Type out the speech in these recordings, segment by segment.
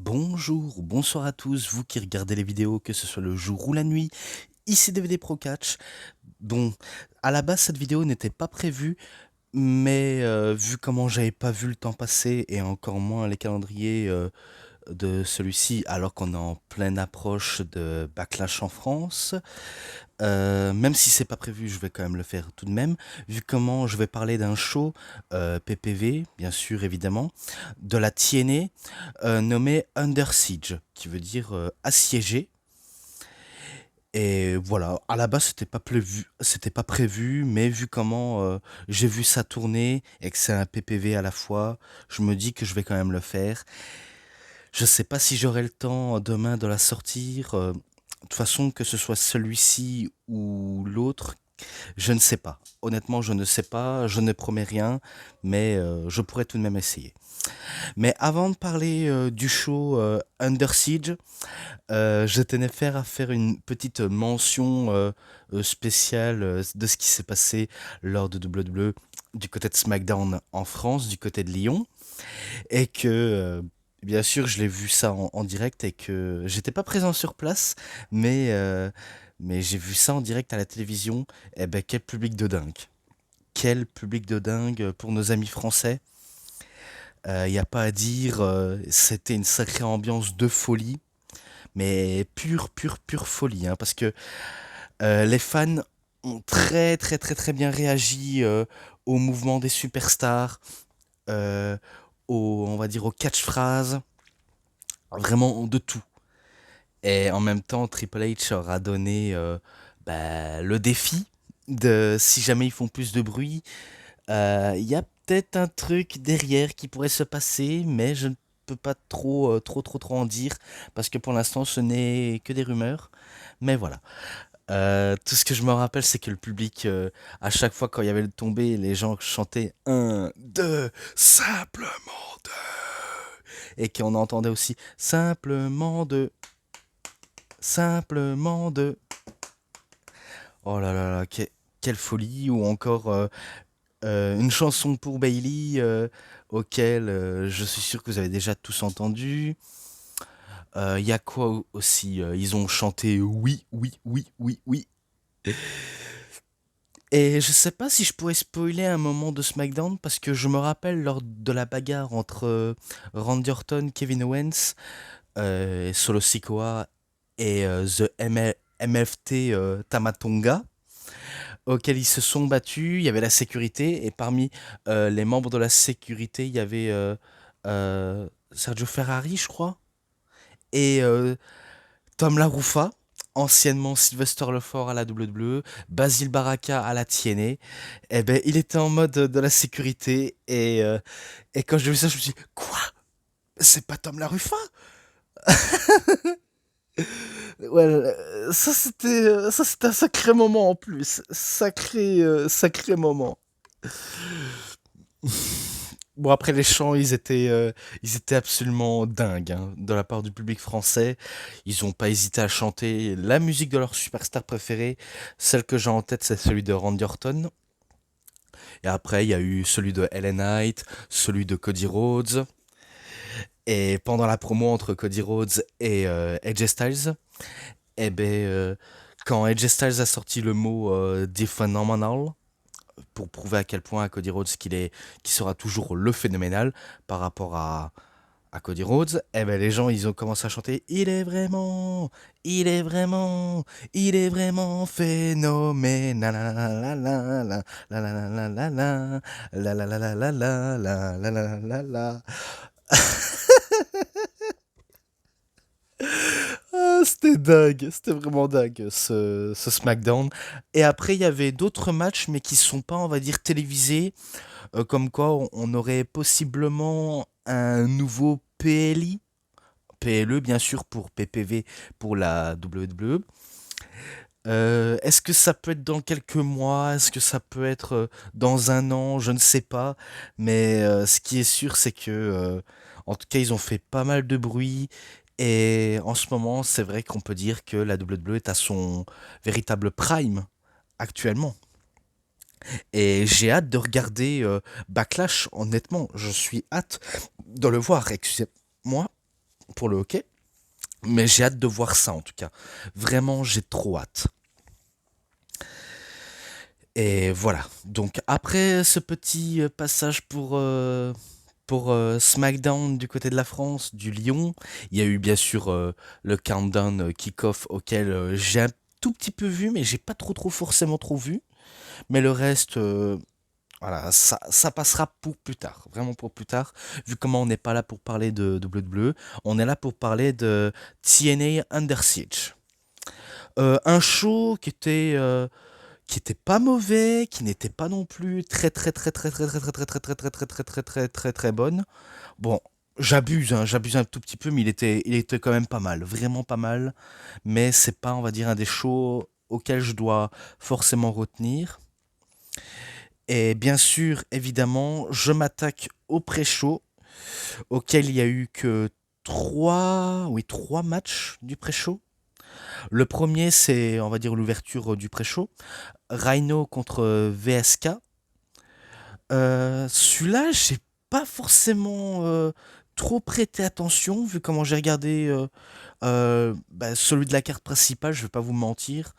Bonjour ou bonsoir à tous, vous qui regardez les vidéos, que ce soit le jour ou la nuit. Ici DVD Pro Catch. Bon, à la base, cette vidéo n'était pas prévue, mais vu comment j'avais pas vu le temps passer et encore moins les calendriers de celui-ci, alors qu'on est en pleine approche de Backlash en France, même si c'est pas prévu, je vais quand même le faire tout de même. Vu comment je vais parler d'un show PPV, bien sûr, évidemment, de la TNA, nommé Under Siege, qui veut dire assiégé. Et voilà, à la base c'était pas prévu, mais vu comment j'ai vu ça tourner et que c'est un PPV à la fois, je me dis que je vais quand même le faire. Je sais pas si j'aurai le temps demain de la sortir. De toute façon, que ce soit celui-ci ou l'autre, je ne sais pas. Honnêtement, je ne sais pas, je ne promets rien, mais je pourrais tout de même essayer. Mais avant de parler du show Under Siege, je tenais à faire une petite mention spéciale de ce qui s'est passé lors de WWE du côté de SmackDown en France, du côté de Lyon, et que bien sûr je l'ai vu ça en direct et que j'étais pas présent sur place, mais j'ai vu ça en direct à la télévision. Et ben quel public de dingue! Quel public de dingue pour nos amis français. Il n'y a pas à dire, c'était une sacrée ambiance de folie, mais pure folie, hein, parce que les fans ont très bien réagi au mouvement des superstars, euh, on va dire aux catchphrases, vraiment de tout. Et en même temps, Triple H leur a donné le défi de si jamais ils font plus de bruit, il y a peut-être un truc derrière qui pourrait se passer, mais je ne peux pas trop en dire parce que pour l'instant, ce n'est que des rumeurs. Mais voilà. Tout ce que je me rappelle, c'est que le public, à chaque fois quand il y avait le tombé, les gens chantaient un, deux, simplement deux. Et qu'on entendait aussi simplement deux, simplement deux. Oh là là là, quelle folie! Ou encore une chanson pour Bailey, auquel je suis sûr que vous avez déjà tous entendu. Il y a quoi aussi? Ils ont chanté oui, oui, oui, oui, oui. Et je sais pas si je pourrais spoiler un moment de SmackDown parce que je me rappelle lors de la bagarre entre Randy Orton, Kevin Owens, Solo Sikoa et The MFT Tamatonga, auxquels ils se sont battus. Il y avait la sécurité et parmi les membres de la sécurité, il y avait Sergio Ferrari, je crois, et Tom LaRuffa, anciennement Sylvester Lefort à la WWE, Basil Baraka à la TNA. Eh ben, il était en mode de la sécurité et quand j'ai vu ça, je me suis dit, quoi? C'est pas Tom LaRuffa? Ouais, ça c'était un sacré moment en plus, sacré moment. Bon, après les chants, ils étaient absolument dingues hein, de la part du public français. Ils ont pas hésité à chanter la musique de leur superstar préférée. Celle que j'ai en tête, c'est celui de Randy Orton. Et après, il y a eu celui de Ellen Knight, celui de Cody Rhodes. Et pendant la promo entre Cody Rhodes et AJ Styles, eh ben, quand AJ Styles a sorti le mot The Phenomenal, pour prouver à quel point à Cody Rhodes qu'il sera toujours le phénoménal par rapport à Cody Rhodes, eh ben les gens ils ont commencé à chanter il est vraiment phénoménal la la la la la la la la la la la la la la la la la la la. Ah, c'était dingue, c'était vraiment dingue ce SmackDown. Et après il y avait d'autres matchs mais qui sont pas on va dire télévisés. Comme quoi on aurait possiblement un nouveau PLI, PLE bien sûr pour PPV pour la WWE. Est-ce que ça peut être dans quelques mois? Est-ce que ça peut être dans un an? Je ne sais pas. Mais ce qui est sûr, c'est que en tout cas, ils ont fait pas mal de bruit. Et en ce moment, c'est vrai qu'on peut dire que la WWE est à son véritable prime actuellement. Et j'ai hâte de regarder Backlash, honnêtement, je suis hâte de le voir, excusez-moi. pour le hockey. Mais j'ai hâte de voir ça en tout cas. Vraiment, j'ai trop hâte. Et voilà. Donc après ce petit passage pour SmackDown du côté de la France, du Lyon, il y a eu bien sûr le countdown kick-off auquel j'ai un tout petit peu vu, mais j'ai pas trop forcément trop vu. Mais le reste, voilà, ça passera pour plus tard, vraiment pour plus tard. Vu comment on n'est pas là pour parler de WWE, on est là pour parler de TNA Under Siege. Un show qui était pas mauvais, qui n'était pas non plus très bonne. Bon, j'abuse, hein, j'abuse un tout petit peu, mais il était quand même pas mal, vraiment pas mal. Mais c'est pas, on va dire, un des shows auxquels je dois forcément retenir. Et bien sûr, évidemment, je m'attaque au pré-show, auquel il y a eu que trois matchs du pré-show. Le premier, c'est, on va dire, l'ouverture du pré-show. Rhino contre VSK. Celui-là, j'ai pas forcément trop prêté attention, vu comment j'ai regardé celui de la carte principale, je vais pas vous mentir.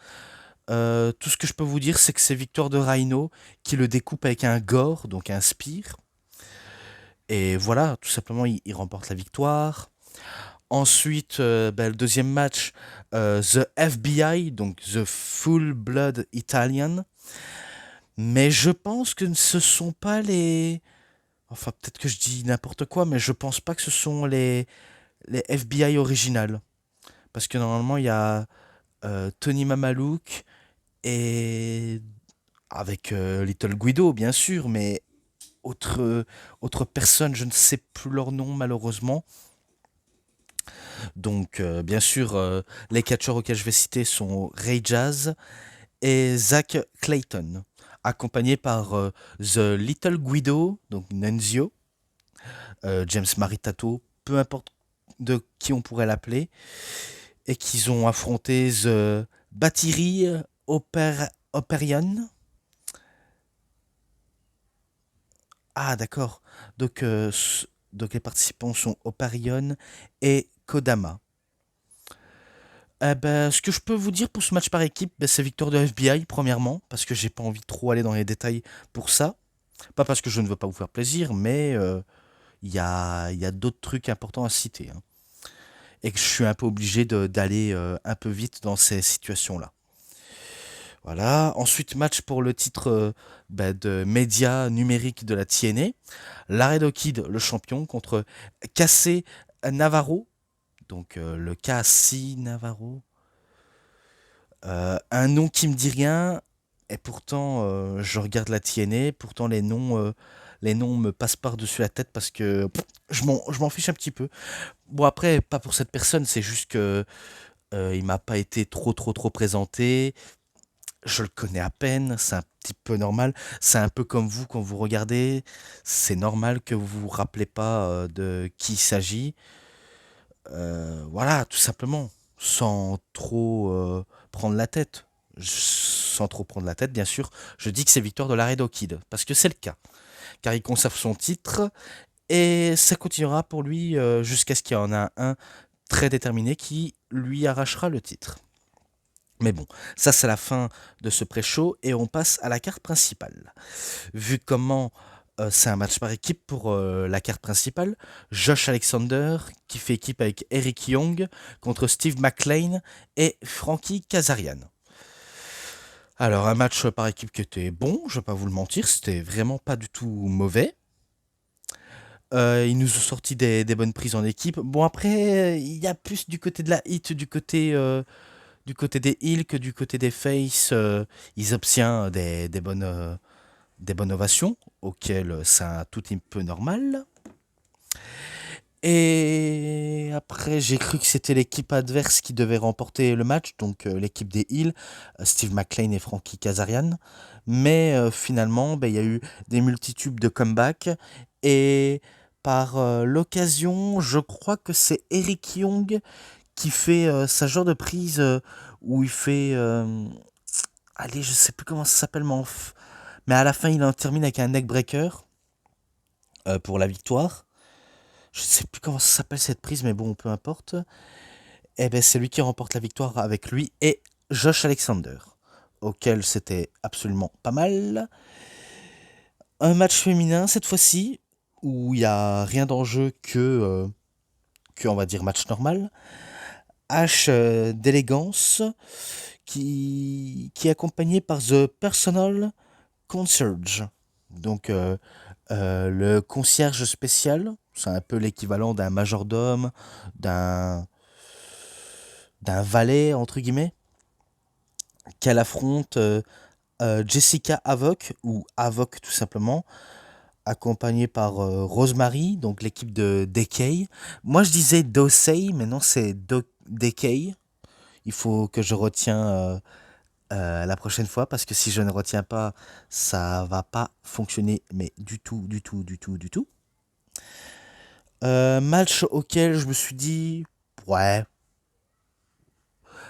Tout ce que je peux vous dire, c'est que c'est victoire de Rhino qui le découpe avec un gore, donc un spear. Et voilà, tout simplement, il remporte la victoire. Ensuite, le deuxième match, The FBI, donc The Full Blood Italian. Mais je pense que ce sont pas les... Enfin, peut-être que je dis n'importe quoi, mais je pense pas que ce sont les FBI originales. Parce que normalement, il y a Tony Mamaluke et... Avec Little Guido, bien sûr, mais autre personne, je ne sais plus leur nom malheureusement. Donc, bien sûr, les catcheurs auxquels je vais citer sont Ray Jazz et Zach Clayton, accompagnés par The Little Guido, donc Nunzio, James Maritato, peu importe de qui on pourrait l'appeler, et qu'ils ont affronté The Battery Operion. Ah, d'accord. Donc, donc les participants sont Operion et Kodama. Ce que je peux vous dire pour ce match par équipe, c'est victoire de FBI, premièrement, parce que j'ai pas envie de trop aller dans les détails pour ça. Pas parce que je ne veux pas vous faire plaisir, mais il y a d'autres trucs importants à citer, hein. Et que je suis un peu obligé d'aller un peu vite dans ces situations-là. Voilà. Ensuite, match pour le titre de média numérique de la TNA. Laredo Kid, le champion, contre Cassé Navarro. Donc le Cassie Navarro. Un nom qui me dit rien, et pourtant je regarde la TNA, pourtant les noms me passent par-dessus la tête parce que je m'en fiche un petit peu. Bon après, pas pour cette personne, c'est juste que il m'a pas été trop présenté. Je le connais à peine, c'est un petit peu normal. C'est un peu comme vous quand vous regardez, c'est normal que vous vous rappelez pas de qui il s'agit. Voilà, tout simplement, sans trop prendre la tête. Sans trop prendre la tête, bien sûr, je dis que c'est victoire de Laredo Kid, parce que c'est le cas. Car il conserve son titre, et ça continuera pour lui jusqu'à ce qu'il y en a un très déterminé qui lui arrachera le titre. Mais bon, ça c'est la fin de ce pré-show, et on passe à la carte principale. Vu comment c'est un match par équipe pour la carte principale, Josh Alexander qui fait équipe avec Eric Young contre Steve McLean et Frankie Kazarian. Alors un match par équipe qui était bon, je vais pas vous le mentir, c'était vraiment pas du tout mauvais. Ils nous ont sorti des bonnes prises en équipe. Bon après, il y a plus du côté de la hit, du côté des heels que du côté des face. Ils obtiennent des bonnes ovations, auxquelles c'est un tout petit peu normal. Et après, j'ai cru que c'était l'équipe adverse qui devait remporter le match, donc l'équipe des Heels, Steve McLean et Frankie Kazarian. Mais finalement, il y a eu des multitudes de comebacks. Et par l'occasion, je crois que c'est Eric Young qui fait sa genre de prise où il fait... allez, je sais plus comment ça s'appelle, mais à la fin, il en termine avec un neckbreaker pour la victoire. Je sais plus comment ça s'appelle cette prise, mais bon, peu importe. Et ben c'est lui qui remporte la victoire avec lui et Josh Alexander, auquel c'était absolument pas mal. Un match féminin cette fois-ci, où il n'y a rien d'enjeu que, on va dire, match normal. H d'élégance, qui est accompagné par The Personal Concierge. Donc, le concierge spécial, c'est un peu l'équivalent d'un majordome, d'un d'un valet, entre guillemets, qu'elle affronte Jessica Havoc, ou Havoc tout simplement, accompagnée par Rosemary, donc l'équipe de Decay. Moi je disais Dosei, mais non c'est Decay. Il faut que je retiens la prochaine fois, parce que si je ne retiens pas, ça va pas fonctionner, mais du tout, du tout, du tout, du tout. Match auquel je me suis dit, ouais,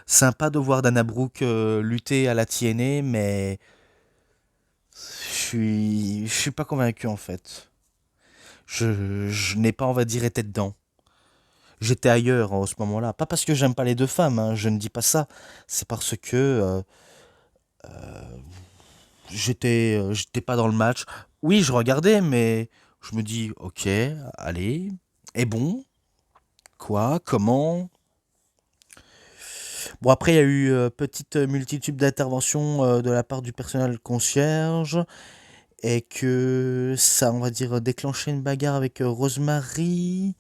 sympa de voir Dana Brooke lutter à la TNA, mais je suis pas convaincu en fait. Je n'ai pas, on va dire, été dedans. J'étais ailleurs en ce moment-là. Pas parce que j'aime pas les deux femmes, hein, je ne dis pas ça. C'est parce que j'étais pas dans le match. Oui, je regardais, mais je me dis, ok, allez, et bon, quoi, comment? Bon, après, il y a eu petite multitude d'interventions de la part du personnel concierge, et que ça, on va dire, déclenché une bagarre avec Rosemary.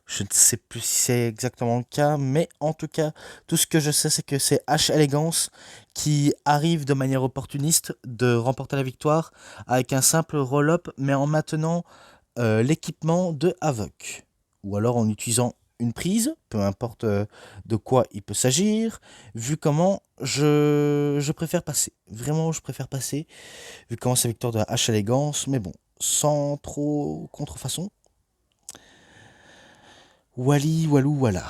Je ne sais plus si c'est exactement le cas, mais en tout cas, tout ce que je sais, c'est que c'est H Elegance qui arrive de manière opportuniste de remporter la victoire avec un simple roll-up, mais en maintenant l'équipement de Havoc. Ou alors en utilisant une prise, peu importe de quoi il peut s'agir. Vu comment, je préfère passer. Vraiment, je préfère passer, vu comment c'est victoire de H Elegance, mais bon, sans trop contrefaçon. Wally, Walou, voilà.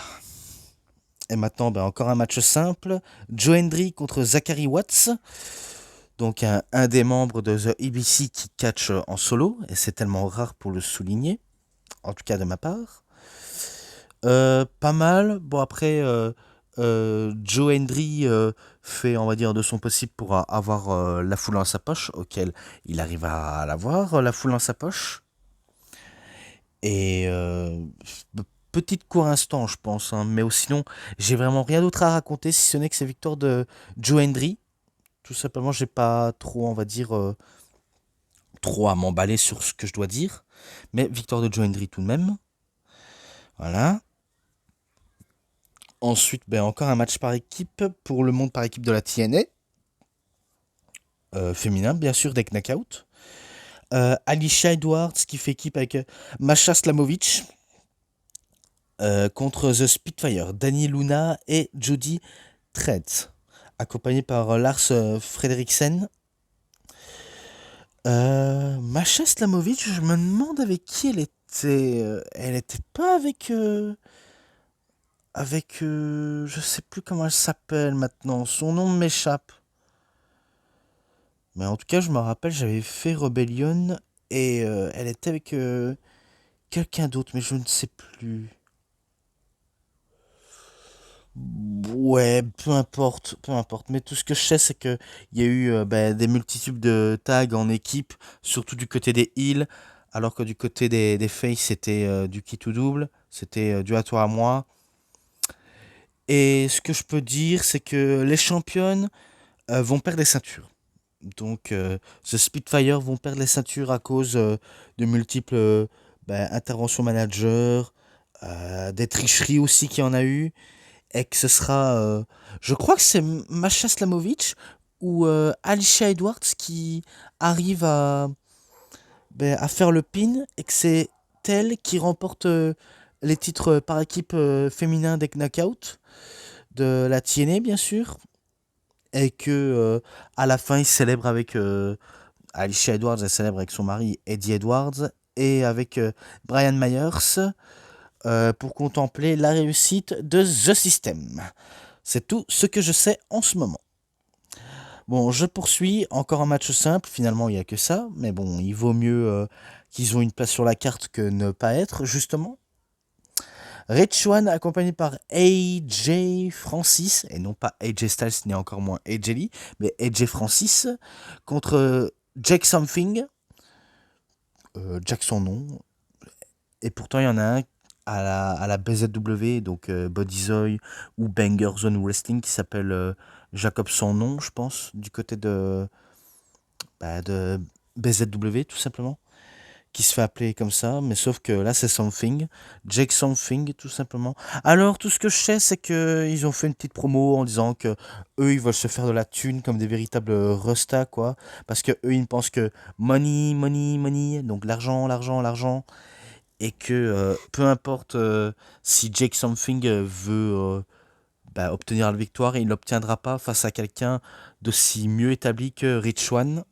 Et maintenant, ben, encore un match simple. Joe Hendry contre Zachary Watts. Donc un des membres de The EBC qui catch en solo. Et c'est tellement rare pour le souligner. En tout cas de ma part. Pas mal. Bon après, Joe Hendry fait, on va dire, de son possible pour avoir la foule en sa poche. Auquel il arrive à l'avoir, la foule en sa poche. Et petite court instant, je pense, hein, mais sinon, j'ai vraiment rien d'autre à raconter si ce n'est que c'est victoire de Joe Hendry. Tout simplement, j'ai pas trop, on va dire, trop à m'emballer sur ce que je dois dire. Mais victoire de Joe Hendry tout de même. Voilà. Ensuite, ben, encore un match par équipe pour le monde par équipe de la TNA. Féminin, bien sûr, des knockouts. Alicia Edwards qui fait équipe avec Masha Slamovic. Contre The Spitfire, Danny Luna et Jody Tread, accompagné par Lars Frederiksen. Masha Slamovic, je me demande avec qui elle était. Elle était pas avec. Je sais plus comment elle s'appelle maintenant. Son nom m'échappe. Mais en tout cas, je me rappelle, j'avais fait Rebellion et elle était avec quelqu'un d'autre, mais je ne sais plus. Ouais, peu importe, peu importe. Mais tout ce que je sais, c'est que il y a eu ben, des multitudes de tags en équipe, surtout du côté des heals, alors que du côté des faces, c'était du kit ou double, c'était du à toi à moi. Et ce que je peux dire, c'est que les championnes vont perdre des ceintures. Donc, The Spitfire vont perdre les ceintures à cause de multiples ben, interventions managers, des tricheries aussi qu'il y en a eu. Et que ce sera, je crois que c'est Masha Slamovic ou Alicia Edwards qui arrive ben, à faire le pin et que c'est elle qui remporte les titres par équipe féminin des Knockouts de la TNA bien sûr, et que à la fin il célèbre avec Alicia Edwards, elle célèbre avec son mari Eddie Edwards et avec Brian Myers pour contempler la réussite de The System. C'est tout ce que je sais en ce moment. Bon, je poursuis. Encore un match simple. Finalement, il n'y a que ça. Mais bon, il vaut mieux qu'ils ont une place sur la carte que ne pas être, justement. Rich One accompagné par AJ Francis, et non pas AJ Styles ni encore moins AJ Lee, mais AJ Francis, contre Jake Something, Jack son nom, et pourtant il y en a un à la BZW, donc Bodyzoy ou Banger Zone Wrestling, qui s'appelle Jacob son nom, je pense, du côté de BZW tout simplement, qui se fait appeler comme ça, mais sauf que là c'est Something, Jake Something tout simplement. Alors tout ce que je sais c'est que ils ont fait une petite promo en disant que eux ils veulent se faire de la thune comme des véritables restas quoi, parce que eux ils pensent que money, money, money, donc l'argent, l'argent, l'argent, et que peu importe si Jake Something veut obtenir la victoire, il l'obtiendra pas face à quelqu'un d'aussi mieux établi que Rich One.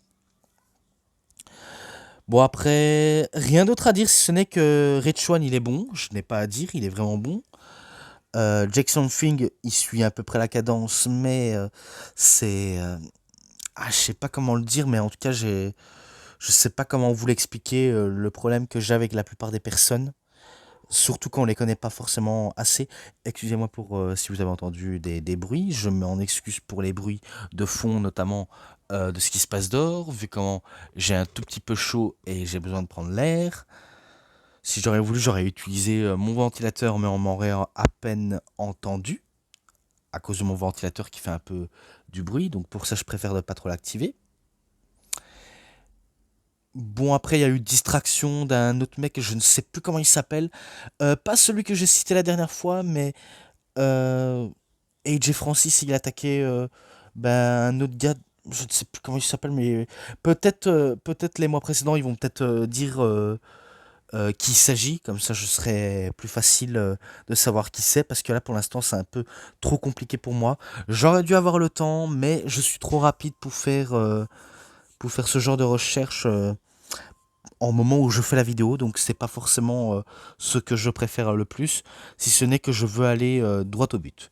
Bon après, rien d'autre à dire si ce n'est que Rich One il est bon, je n'ai pas à dire, il est vraiment bon. Jake Something il suit à peu près la cadence, mais c'est... je sais pas comment le dire, mais en tout cas je sais pas comment vous l'expliquer, le problème que j'ai avec la plupart des personnes. Surtout quand on les connaît pas forcément assez. Excusez-moi pour si vous avez entendu des bruits. Je m'en excuse pour les bruits de fond, notamment de ce qui se passe dehors, vu comment j'ai un tout petit peu chaud et j'ai besoin de prendre l'air. Si j'aurais voulu, j'aurais utilisé mon ventilateur, mais on m'aurait à peine entendu, à cause de mon ventilateur qui fait un peu du bruit. Donc pour ça, je préfère ne pas trop l'activer. Bon, après, il y a eu distraction d'un autre mec, je ne sais plus comment il s'appelle. Pas celui que j'ai cité la dernière fois, mais AJ Francis, il attaquait un autre gars, je ne sais plus comment il s'appelle, mais peut-être les mois précédents, ils vont peut-être dire qui il s'agit, comme ça je serai plus facile de savoir qui c'est, parce que là pour l'instant c'est un peu trop compliqué pour moi. J'aurais dû avoir le temps, mais je suis trop rapide pour faire ce genre de recherche en moment où je fais la vidéo, donc c'est pas forcément ce que je préfère le plus, si ce n'est que je veux aller droit au but.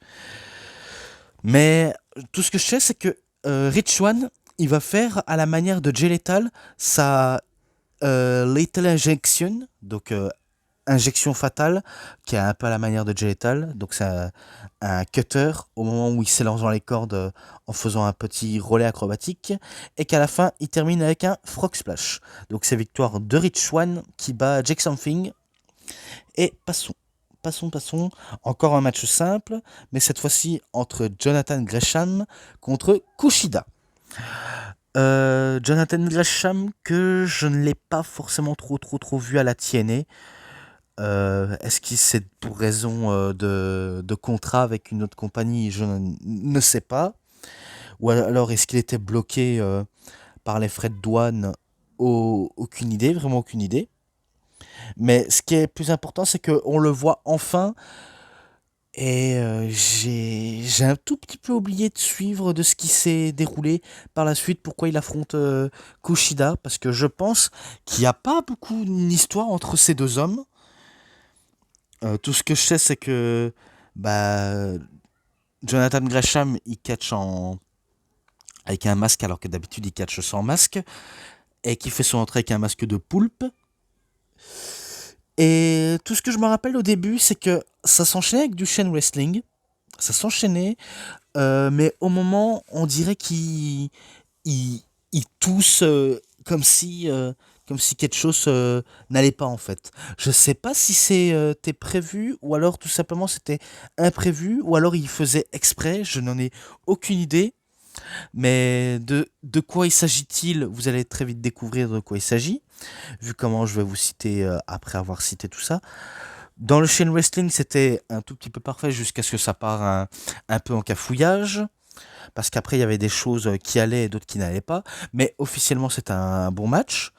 Mais tout ce que je sais, c'est que Rich One, il va faire à la manière de Jay Lethal sa Lethal Injection, donc injection fatale, qui est un peu à la manière de Jay Lethal. Donc c'est un cutter au moment où il s'élance dans les cordes en faisant un petit relais acrobatique, et qu'à la fin il termine avec un frog splash. Donc c'est victoire de Rich One qui bat Jake Something. Et passons. Encore un match simple, mais cette fois-ci entre Jonathan Gresham contre Kushida. Jonathan Gresham, que je ne l'ai pas forcément trop vu à la TNA. Est-ce que c'est pour raison de contrat avec une autre compagnie? Je ne sais pas. Ou alors est-ce qu'il était bloqué par les frais de douane? Aucune idée, vraiment aucune idée. Mais ce qui est plus important, c'est qu'on le voit enfin. Et j'ai un tout petit peu oublié de suivre de ce qui s'est déroulé par la suite, pourquoi il affronte Kushida, parce que je pense qu'il n'y a pas beaucoup d'histoire entre ces deux hommes. Tout ce que je sais, c'est que bah, Jonathan Gresham, il catch avec un masque, alors que d'habitude il catch sans masque, et qui fait son entrée avec un masque de poulpe. Et tout ce que je me rappelle au début, c'est que ça s'enchaînait avec du chain wrestling, ça s'enchaînait, mais au moment, on dirait qu'il il tousse comme si quelque chose n'allait pas en fait. Je sais pas si c'était prévu ou alors tout simplement c'était imprévu ou alors il faisait exprès, je n'en ai aucune idée. Mais de quoi il s'agit-il? Vous allez très vite découvrir de quoi il s'agit, vu comment je vais vous citer après avoir cité tout ça. Dans le chain wrestling, c'était un tout petit peu parfait jusqu'à ce que ça part un peu en cafouillage. Parce qu'après, il y avait des choses qui allaient et d'autres qui n'allaient pas. Mais officiellement, c'est un bon match.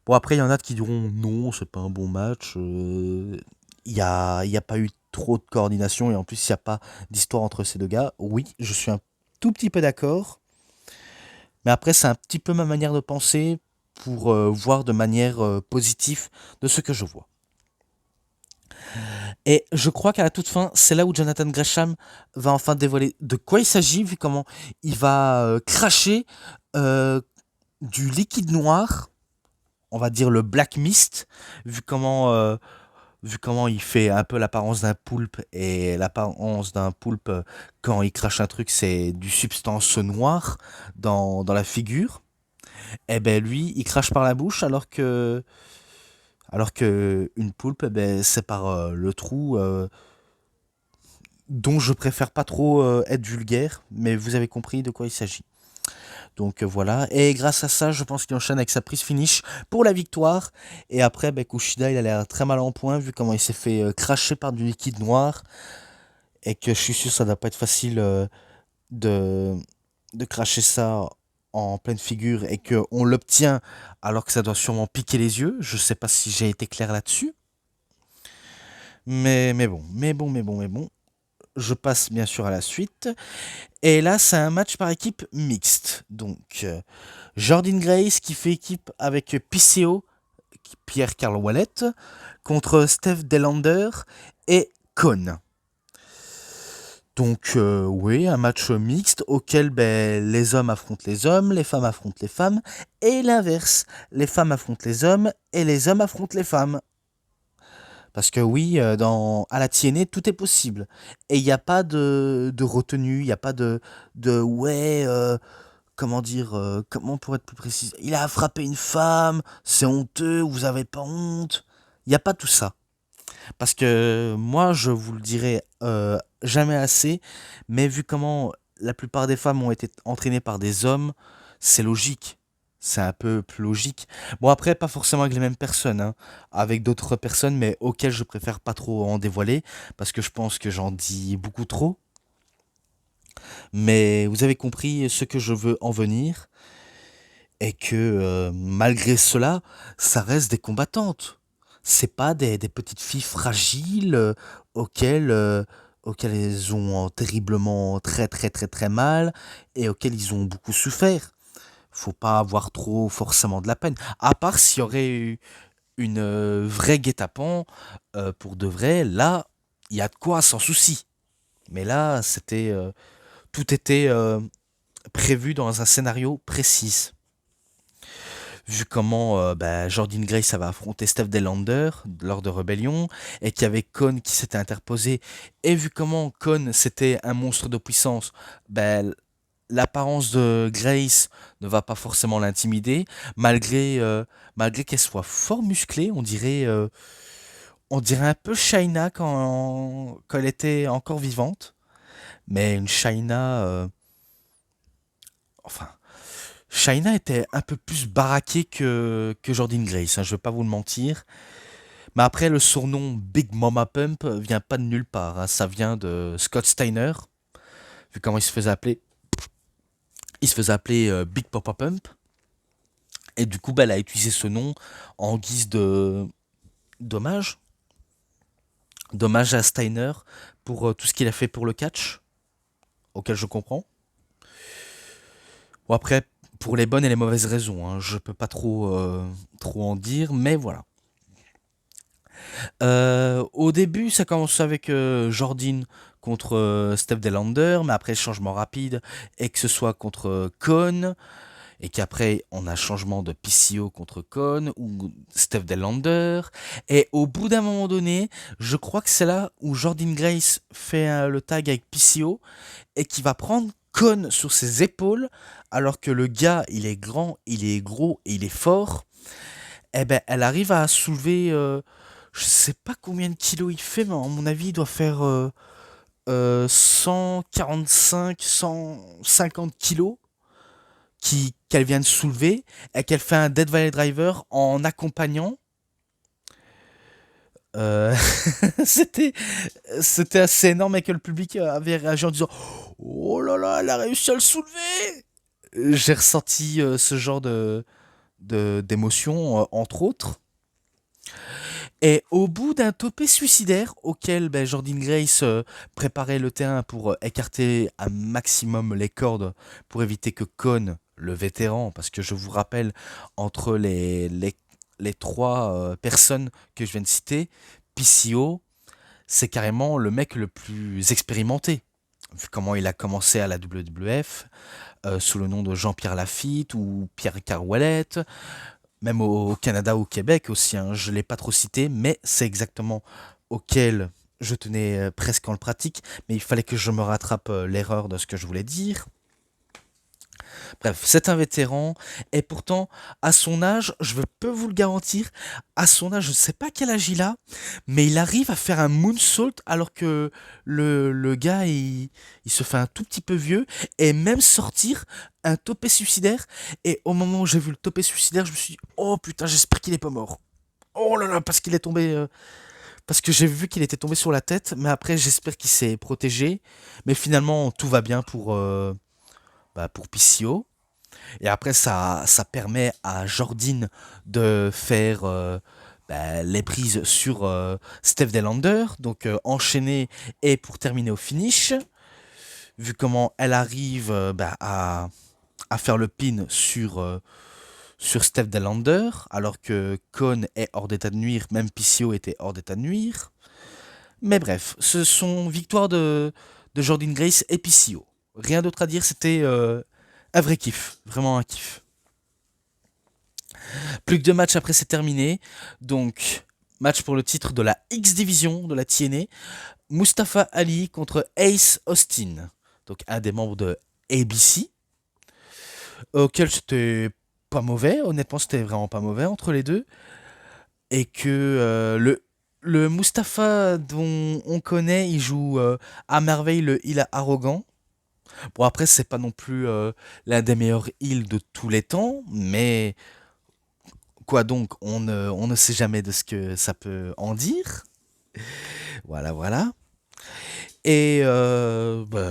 Bon, après, il y en a qui diront non, c'est pas un bon match. Il y a pas eu trop de coordination et en plus, il n'y a pas d'histoire entre ces deux gars. Oui, je suis un tout petit peu d'accord. Mais après, c'est un petit peu ma manière de penser pour voir de manière positive de ce que je vois. Et je crois qu'à la toute fin, c'est là où Jonathan Gresham va enfin dévoiler de quoi il s'agit, vu comment il va cracher euh, du liquide noir, on va dire le black mist, vu comment vu comment il fait un peu l'apparence d'un poulpe, et l'apparence d'un poulpe, quand il crache un truc, c'est du substance noire dans la figure. Et ben lui, il crache par la bouche, alors que une poulpe, eh ben, c'est par le trou, dont je préfère pas trop être vulgaire, mais vous avez compris de quoi il s'agit. Donc voilà, et grâce à ça, je pense qu'il enchaîne avec sa prise finish pour la victoire. Et après, ben, Kushida, il a l'air très mal en point, vu comment il s'est fait cracher par du liquide noir, et que je suis sûr que ça doit pas être facile de, de cracher ça en pleine figure, et qu'on l'obtient alors que ça doit sûrement piquer les yeux. Je sais pas si j'ai été clair là-dessus. Mais bon. Je passe bien sûr à la suite. Et là, c'est un match par équipe mixte. Donc, Jordan Grace qui fait équipe avec PCO, Pierre-Carl Wallet, contre Steph Delander et Con. Donc, oui, un match mixte auquel ben, les hommes affrontent les hommes, les femmes affrontent les femmes, et l'inverse. Les femmes affrontent les hommes et les hommes affrontent les femmes. Parce que oui, à la TNA, tout est possible. Et il n'y a pas de retenue, il n'y a pas de ouais, comment dire, comment pour être plus précis, il a frappé une femme, c'est honteux, vous avez pas honte. Il n'y a pas tout ça. Parce que moi, je vous le dirai jamais assez, mais vu comment la plupart des femmes ont été entraînées par des hommes, c'est logique. C'est un peu plus logique. Bon, après, pas forcément avec les mêmes personnes, hein, avec d'autres personnes, mais auxquelles je préfère pas trop en dévoiler, parce que je pense que j'en dis beaucoup trop. Mais vous avez compris ce que je veux en venir, et que malgré cela, ça reste des combattantes. C'est pas des petites filles fragiles auxquelles elles ont terriblement très très très très mal, et auxquelles ils ont beaucoup souffert. Faut pas avoir trop forcément de la peine. À part s'il y aurait eu une vraie guet-apens, pour de vrai, là, il y a de quoi sans souci. Mais là, tout était prévu dans un scénario précis. Vu comment bah, Jordan Grace avait affronté Steph Delander lors de Rebellion, et qu'il y avait Kon qui s'était interposé, et vu comment Kon c'était un monstre de puissance, bah, l'apparence de Grace ne va pas forcément l'intimider, malgré qu'elle soit fort musclée. On dirait un peu Shaina quand elle était encore vivante, mais une Shaina, enfin, Shaina était un peu plus baraquée que Jordan Grace, hein, je vais pas vous le mentir. Mais après, le surnom Big Mama Pump vient pas de nulle part, hein, ça vient de Scott Steiner, vu comment il se faisait appeler. Il se faisait appeler Big Papa Pump. Et du coup, bah, elle a utilisé ce nom en guise de dommage. Dommage à Steiner pour tout ce qu'il a fait pour le catch, auquel je comprends. Bon, après, pour les bonnes et les mauvaises raisons, hein, je peux pas trop en dire, mais voilà. Au début, ça commence avec Jordan contre Steph Delander, mais après changement rapide, et que ce soit contre Con, et qu'après on a changement de PCO contre Con ou Steph Delander, et au bout d'un moment donné, je crois que c'est là où Jordan Grace fait le tag avec PCO, et qui va prendre Con sur ses épaules, alors que le gars il est grand, il est gros et il est fort. Eh ben elle arrive à soulever, je sais pas combien de kilos il fait, mais à mon avis il doit faire 145, 150 kilos qu'elle vient de soulever, et qu'elle fait un Dead Valley Driver en accompagnant. Euh, c'était, c'était assez énorme, et que le public avait réagi en disant oh là là, elle a réussi à le soulever. J'ai ressenti ce genre d'émotion, entre autres. Et au bout d'un topé suicidaire, auquel ben, Jordan Grace préparait le terrain pour écarter un maximum les cordes, pour éviter que Con, le vétéran, parce que je vous rappelle, entre les trois personnes que je viens de citer, PCO, c'est carrément le mec le plus expérimenté. Vu comment il a commencé à la WWF, sous le nom de Jean-Pierre Lafitte ou Pierre Carouelette, même au Canada, au Québec aussi, hein. Je ne l'ai pas trop cité, mais c'est exactement auquel je tenais presque en pratique, mais il fallait que je me rattrape l'erreur de ce que je voulais dire. Bref, c'est un vétéran, et pourtant, à son âge, je peux vous le garantir, à son âge, je ne sais pas quel âge il a, mais il arrive à faire un moonsault alors que le gars, il se fait un tout petit peu vieux, et même sortir un topé suicidaire, et au moment où j'ai vu le topé suicidaire, je me suis dit, oh putain, j'espère qu'il est pas mort. Oh là là, parce qu'il est tombé... parce que j'ai vu qu'il était tombé sur la tête, mais après j'espère qu'il s'est protégé. Mais finalement tout va bien pour PCO. Et après, ça permet à Jordine de faire les prises sur Steph Delander, donc enchaîner et pour terminer au finish. Vu comment elle arrive à faire le pin sur Steph Delander, alors que Cohn est hors d'état de nuire, même PCO était hors d'état de nuire. Mais bref, ce sont victoires de Jordynne Grace et PCO. Rien d'autre à dire, c'était un vrai kiff, vraiment un kiff. Plus que deux matchs après, c'est terminé. Donc, match pour le titre de la X Division de la TNA. Mustafa Ali contre Ace Austin. Donc, un des membres de ABC. Auquel c'était pas mauvais. Honnêtement, c'était vraiment pas mauvais entre les deux. Et que le Mustafa dont on connaît, il joue à merveille le heal arrogant. Bon, après, c'est pas non plus l'un des meilleurs heals de tous les temps, mais quoi donc, on ne sait jamais de ce que ça peut en dire. Voilà, voilà. Et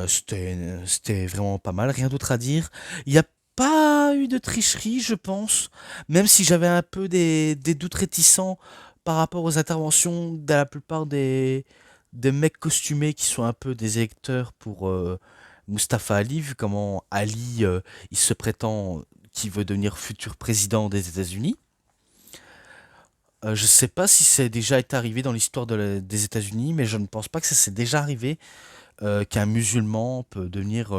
c'était vraiment pas mal, rien d'autre à dire. Il n'y a pas eu de tricherie, je pense, même si j'avais un peu des doutes réticents par rapport aux interventions de la plupart des mecs costumés qui sont un peu des électeurs pour Mustafa Ali, vu comment Ali, il se prétend qu'il veut devenir futur président des États-Unis. Je sais pas si c'est déjà été arrivé dans l'histoire des États-Unis, mais je ne pense pas que ça s'est déjà arrivé qu'un musulman peut devenir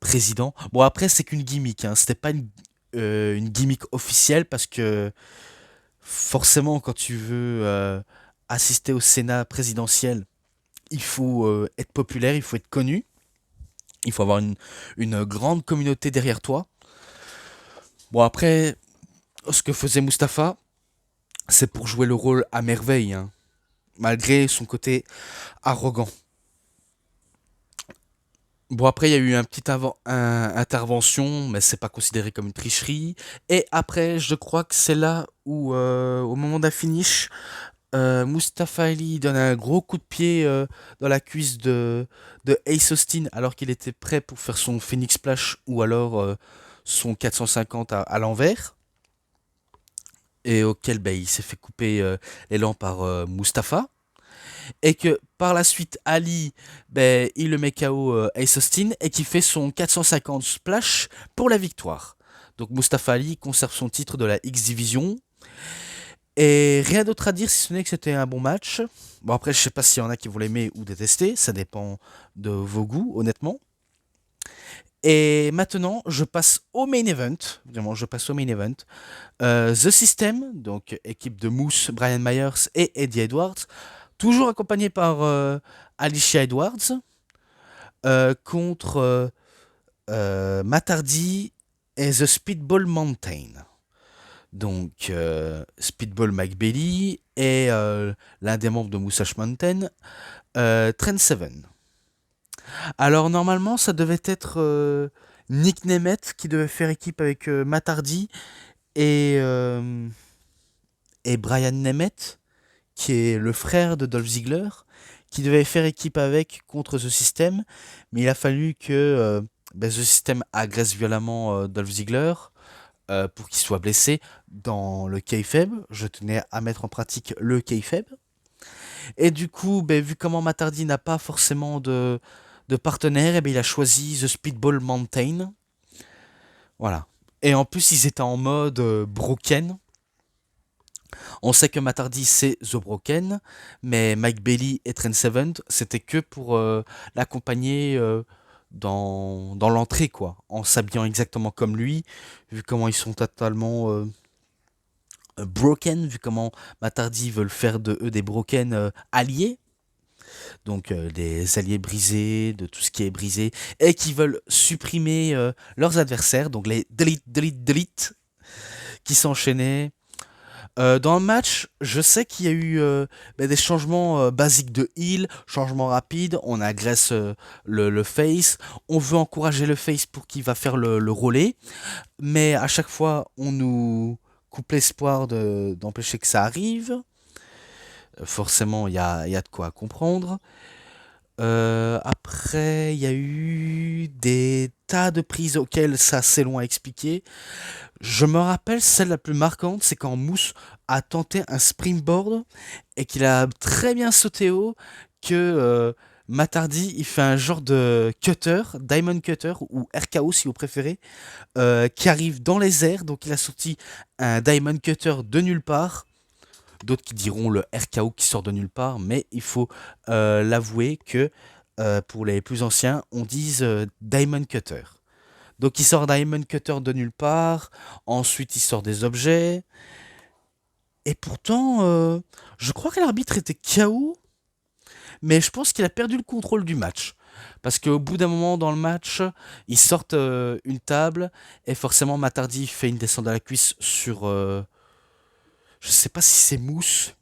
président. Bon, après, c'est qu'une gimmick, hein. C'était pas une gimmick officielle parce que forcément, quand tu veux assister au Sénat présidentiel, il faut être populaire, il faut être connu, il faut avoir une grande communauté derrière toi. Bon, après, ce que faisait Mustapha, c'est pour jouer le rôle à merveille, hein, malgré son côté arrogant. Bon, après, il y a eu un petit intervention, mais c'est pas considéré comme une tricherie. Et après, je crois que c'est là où, au moment d'un finish, Mustafa Ali donne un gros coup de pied dans la cuisse de Ace Austin alors qu'il était prêt pour faire son Phoenix Splash ou alors son 450 à l'envers. Et auquel il s'est fait couper l'élan par Mustafa. Et que par la suite Ali il le met KO Ace Austin et qui fait son 450 splash pour la victoire. Donc Mustafa Ali conserve son titre de la X Division. Et rien d'autre à dire si ce n'est que c'était un bon match. Bon après je sais pas s'il y en a qui vont l'aimer ou détester, ça dépend de vos goûts honnêtement. Et maintenant je passe au main event, vraiment je passe au main event. The System, donc équipe de Moose, Brian Myers et Eddie Edwards, toujours accompagné par Alicia Edwards, contre Matt Hardy et The Speedball Mountain. Donc Speedball Mike Bailey et l'un des membres de Musash Mountain, Trent Seven. Alors normalement ça devait être Nick Nemeth qui devait faire équipe avec Matt Hardy et Brian Nemeth, qui est le frère de Dolph Ziggler, qui devait faire équipe avec contre The System, mais il a fallu que The System agresse violemment Dolph Ziggler pour qu'il soit blessé dans le kayfabe. Je tenais à mettre en pratique le kayfabe. Et du coup, vu comment Matt Hardy n'a pas forcément de partenaire, il a choisi The Speedball Mountain. Voilà. Et en plus, ils étaient en mode broken. On sait que Matt Hardy c'est The Broken, mais Mike Bailey et Trent Seven, c'était que pour l'accompagner dans l'entrée, quoi, en s'habillant exactement comme lui, vu comment ils sont totalement broken, vu comment Matardi veulent faire de eux des broken alliés, donc des alliés brisés, de tout ce qui est brisé, et qui veulent supprimer leurs adversaires, donc les delete, delete, delete, qui s'enchaînaient. Dans le match, je sais qu'il y a eu des changements basiques de heal, changements rapides, on agresse le face, on veut encourager le face pour qu'il va faire le relais, mais à chaque fois on nous coupe l'espoir d'empêcher que ça arrive. Forcément, il y a de quoi comprendre. Après, il y a eu des tas de prises auxquelles ça c'est long à expliquer. Je me rappelle, celle la plus marquante, c'est quand Mousse a tenté un springboard et qu'il a très bien sauté haut, que Matardi, il fait un genre de cutter, Diamond Cutter, ou RKO si vous préférez, qui arrive dans les airs, donc il a sorti un Diamond Cutter de nulle part. D'autres qui diront le RKO qui sort de nulle part, mais il faut l'avouer que pour les plus anciens, on dise Diamond Cutter. Donc il sort Diamond Cutter de nulle part, ensuite il sort des objets, et pourtant, je crois que l'arbitre était KO, mais je pense qu'il a perdu le contrôle du match. Parce qu'au bout d'un moment dans le match, ils sortent une table, et forcément Matardi fait une descente à la cuisse sur... je sais pas si c'est Mousse,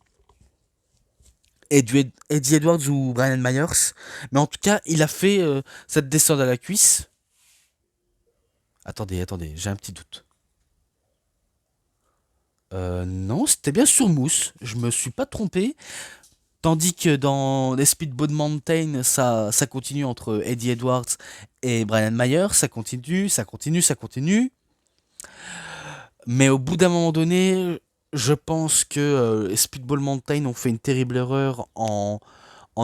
Eddie Edwards ou Brian Myers, mais en tout cas, il a fait cette descente à la cuisse. Attendez, attendez, j'ai un petit doute. Non, c'était bien sur Mousse, je me suis pas trompé. Tandis que dans les Speedboat Mountain, ça continue entre Eddie Edwards et Brian Myers, ça continue, ça continue, ça continue. Mais au bout d'un moment donné, je pense que les Speedball Mountain ont fait une terrible erreur en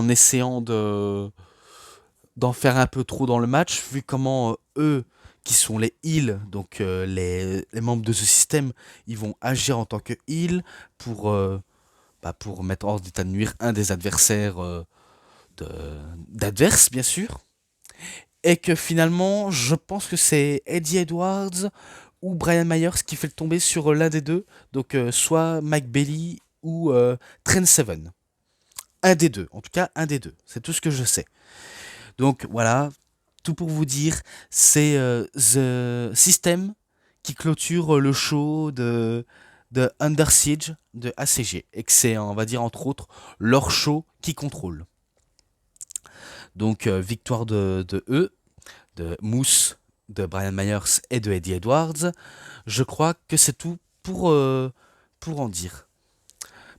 essayant d'en faire un peu trop dans le match, vu comment eux, qui sont les heals, donc les membres de ce système, ils vont agir en tant que heal pour, pour mettre hors d'état de nuire un des adversaires d'adverse, bien sûr. Et que finalement, je pense que c'est Eddie Edwards ou Brian Myers qui fait le tomber sur l'un des deux, donc soit Mike Bailey ou Trent Seven. Un des deux, en tout cas un des deux, c'est tout ce que je sais. Donc voilà, tout pour vous dire, c'est The System qui clôture le show de Under Siege de ACG. Et que c'est, on va dire, entre autres, leur show qui contrôle. Donc victoire de eux, de Moose, de Brian Myers et de Eddie Edwards. Je crois que c'est tout pour en dire.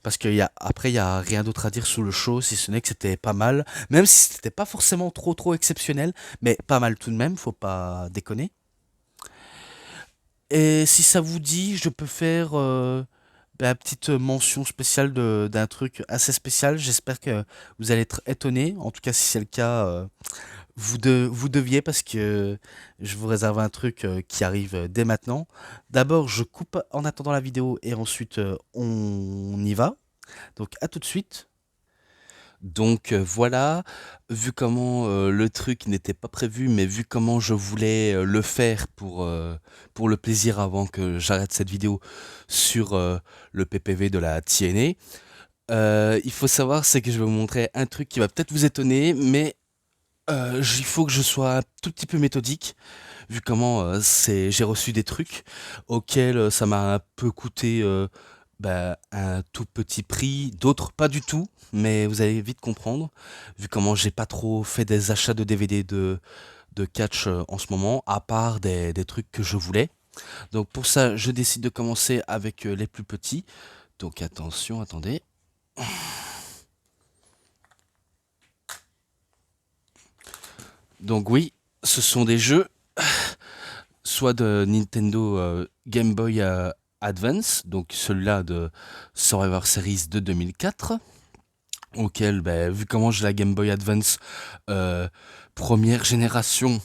Parce qu'après, il n'y a rien d'autre à dire sur le show, si ce n'est que c'était pas mal. Même si c'était pas forcément trop exceptionnel, mais pas mal tout de même, faut pas déconner. Et si ça vous dit, je peux faire une petite mention spéciale d'un truc assez spécial. J'espère que vous allez être étonnés. En tout cas, si c'est le cas, vous deviez, parce que je vous réserve un truc qui arrive dès maintenant. D'abord, je coupe en attendant la vidéo et ensuite on y va. Donc à tout de suite. Donc voilà, vu comment le truc n'était pas prévu, mais vu comment je voulais le faire pour le plaisir avant que j'arrête cette vidéo sur le PPV de la TNA, il faut savoir, c'est que je vais vous montrer un truc qui va peut-être vous étonner, mais il faut que je sois un tout petit peu méthodique, vu comment j'ai reçu des trucs auxquels ça m'a un peu coûté un tout petit prix, d'autres pas du tout, mais vous allez vite comprendre, vu comment j'ai pas trop fait des achats de DVD de catch en ce moment, à part des trucs que je voulais. Donc pour ça, je décide de commencer avec les plus petits. Donc attention, attendez. Donc oui, ce sont des jeux soit de Nintendo Game Boy Advance, donc celui-là de Survivor Series de 2004, auquel, vu comment j'ai la Game Boy Advance première génération,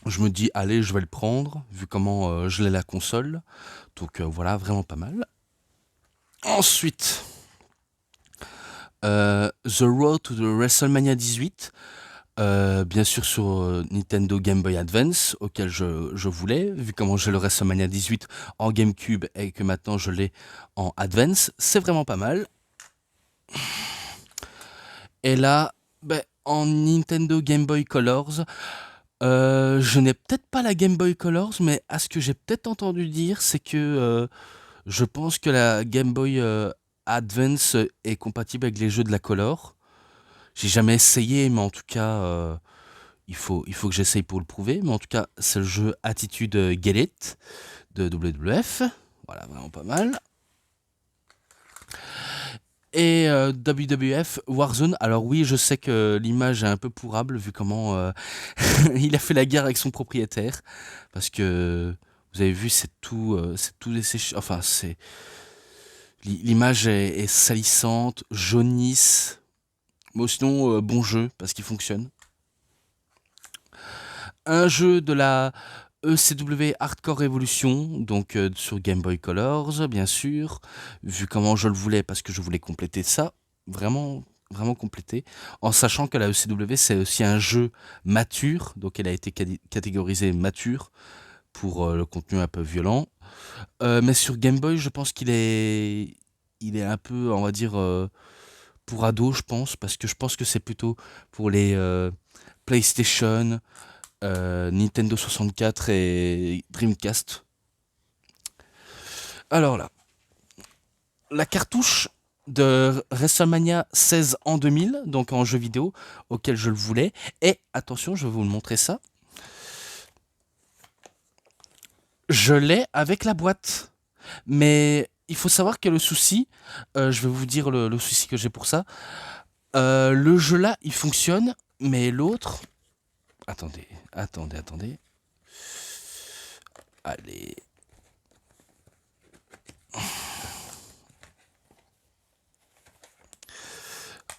je me dis, allez, je vais le prendre, vu comment je l'ai la console. Donc voilà, vraiment pas mal. Ensuite, The Road to the WrestleMania 18. Bien sûr sur Nintendo Game Boy Advance, auquel je voulais, vu comment j'ai le WrestleMania 18 en GameCube et que maintenant je l'ai en Advance, c'est vraiment pas mal. Et là, ben, en Nintendo Game Boy Colors, je n'ai peut-être pas la Game Boy Colors, mais à ce que j'ai peut-être entendu dire, c'est que je pense que la Game Boy Advance est compatible avec les jeux de la Color. J'ai jamais essayé, mais en tout cas, il faut que j'essaye pour le prouver. Mais en tout cas, c'est le jeu Attitude Get It de WWF. Voilà, vraiment pas mal. Et WWF Warzone. Alors oui, je sais que l'image est un peu pourrable vu comment il a fait la guerre avec son propriétaire. Parce que vous avez vu, c'est tout desséché. Enfin, c'est l'image est salissante, jaunisse. Mais sinon, bon jeu parce qu'il fonctionne. Un jeu de la ECW Hardcore Evolution, donc sur Game Boy Colors, bien sûr, vu comment je le voulais, parce que je voulais compléter ça, vraiment, vraiment compléter, en sachant que la ECW c'est aussi un jeu mature, donc elle a été catégorisée mature pour le contenu un peu violent, mais sur Game Boy, je pense il est un peu, on va dire, pour ado, je pense, parce que je pense que c'est plutôt pour les PlayStation, Nintendo 64 et Dreamcast. Alors là, la cartouche de WrestleMania 16 en 2000, donc en jeu vidéo, auquel je le voulais. Et attention, je vais vous montrer ça. Je l'ai avec la boîte. Mais il faut savoir que le souci, je vais vous dire le souci que j'ai pour ça. Le jeu là, il fonctionne, mais l'autre... Attendez. Allez.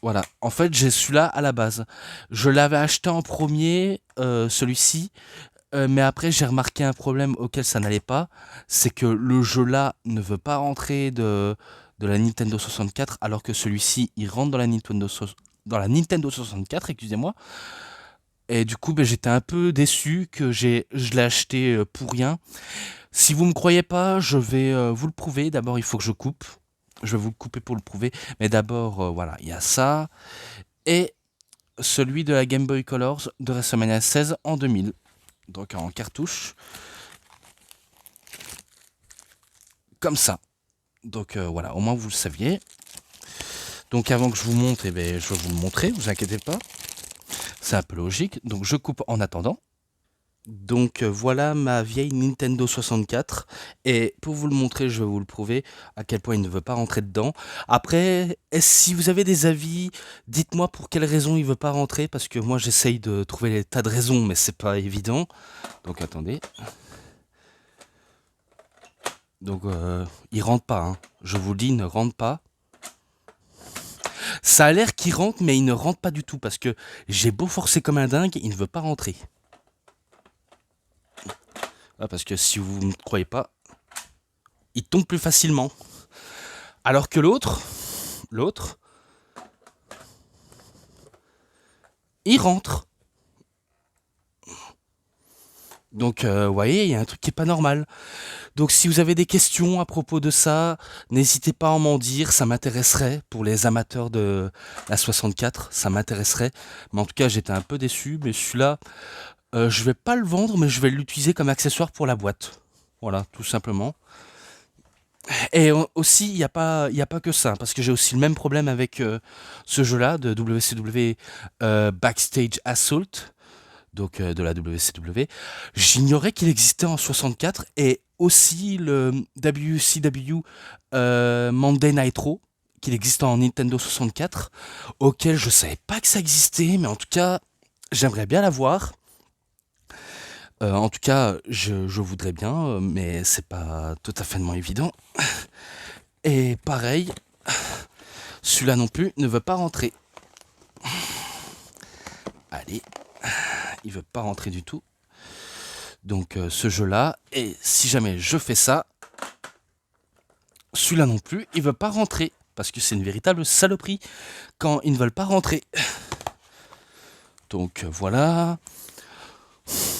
Voilà, en fait j'ai celui-là à la base. Je l'avais acheté en premier, celui-ci, mais après j'ai remarqué un problème auquel ça n'allait pas, c'est que le jeu là ne veut pas rentrer de la Nintendo 64, alors que celui-ci il rentre dans dans la Nintendo 64, excusez-moi. Et du coup ben, j'étais un peu déçu que je l'ai acheté pour rien. Si vous me croyez pas, je vais vous le prouver. D'abord il faut que je coupe. Je vais vous le couper pour le prouver. Mais d'abord, voilà, il y a ça. Et celui de la Game Boy Colors de WrestleMania 16 en 2000. Donc en cartouche. Comme ça. Donc voilà, au moins vous le saviez. Donc avant que je vous montre, eh ben, je vais vous le montrer, vous inquiétez pas. C'est un peu logique. Donc je coupe en attendant. Donc voilà ma vieille Nintendo 64 et pour vous le montrer je vais vous le prouver à quel point il ne veut pas rentrer dedans. Après si vous avez des avis, dites-moi pour quelle raison il veut pas rentrer parce que moi j'essaye de trouver des tas de raisons mais c'est pas évident. Donc attendez. Donc il rentre pas, hein. Je vous le dis, il ne rentre pas. Ça a l'air qu'il rentre mais il ne rentre pas du tout parce que j'ai beau forcer comme un dingue, il ne veut pas rentrer. Ah, parce que si vous ne croyez pas, il tombe plus facilement. Alors que l'autre, il rentre. Donc, vous voyez, il y a un truc qui est pas normal. Donc, si vous avez des questions à propos de ça, n'hésitez pas à m'en dire, ça m'intéresserait. Pour les amateurs de la 64, ça m'intéresserait. Mais en tout cas, j'étais un peu déçu. Mais celui-là, je vais pas le vendre, mais je vais l'utiliser comme accessoire pour la boîte. Voilà, tout simplement. Et aussi, il y a pas que ça, parce que j'ai aussi le même problème avec ce jeu-là de WCW Backstage Assault, donc de la WCW. J'ignorais qu'il existait en 64 et aussi le WCW Monday Nitro, qu'il existait en Nintendo 64, auquel je savais pas que ça existait, mais en tout cas, j'aimerais bien l'avoir. En tout cas, je voudrais bien, mais c'est pas tout à fait évident. Et pareil, celui-là non plus ne veut pas rentrer. Allez, il veut pas rentrer du tout. Donc ce jeu-là, et si jamais je fais ça, celui-là non plus, il veut pas rentrer. Parce que c'est une véritable saloperie quand ils ne veulent pas rentrer. Donc voilà.